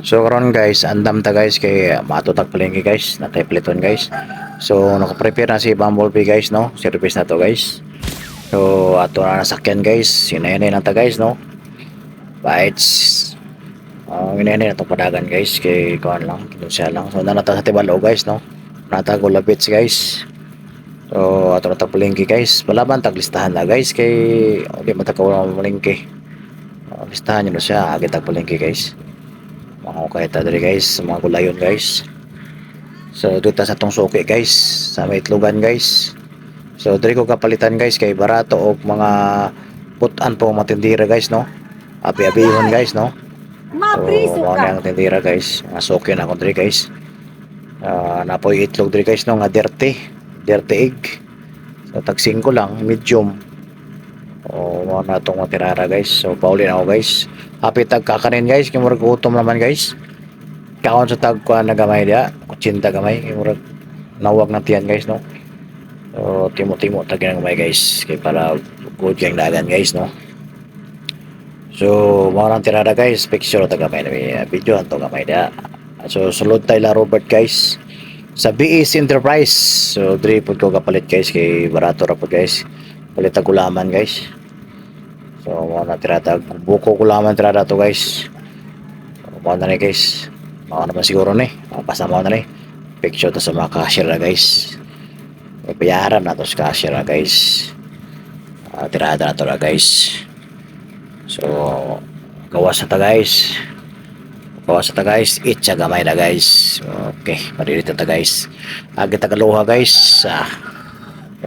So karon guys, andam ta guys kay matutag palengke guys, nakay-pliton guys. So naka-prepare na si Bumblebee guys no. Service na to guys. So ato na nasakyan guys, sinay na ta guys no. Bites. Hinay na to padagan guys kay kuan lang, kinusa lang. So nanata sa tibalo guys no. Nata Gulabits guys. So ato na ta palengke guys. Palaban taglistahan na guys kay di matakaw ang palengke. Listahan nyo na siya, agad tag palengke guys. Mga kahit dali guys, mga gulayon guys. So dito sa tong suki guys, sa may itlogan guys. So diri ko kapalitan guys kay barato og mga putan po matindira guys no. Abi-abihon guys no. So mo na ang tindira guys. Mga suki na ko diri guys. Napoy itlog diri guys no nga dirty egg. So tag 5 lang, medium. O mo na tong matirara guys. So pauli na ako guys. Happy tag kakanin guys, kay murag utom naman guys. Kaon sa tag kuan na gamay dia, kutsinta gamay kay murag nawag na tiyan guys no. So timo-timo tag ng gamay guys kay para good kang dagan guys no. So mo nang tirada guys, picture tag gamay na video anto gamay dia. So sulod tay la Robert guys sa BS Enterprise. So diri pud ko kapalit guys kay barato ra pud guys. Palit ang gulaman guys. So mo na tirada buko gulaman tirada to guys. So, mo na ni guys. Mao naman siguro ni. Pasama na ni. Picture to sa mga cashier na guys. May bayaran na to sa cashier na guys. Tirada na to na guys. So gawas na ta guys. Gawas na ta guys. Itcha gamay na guys. Okay. Maririto ta guys. Agad tagaluha guys.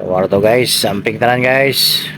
Wala to guys. Samping tanan guys.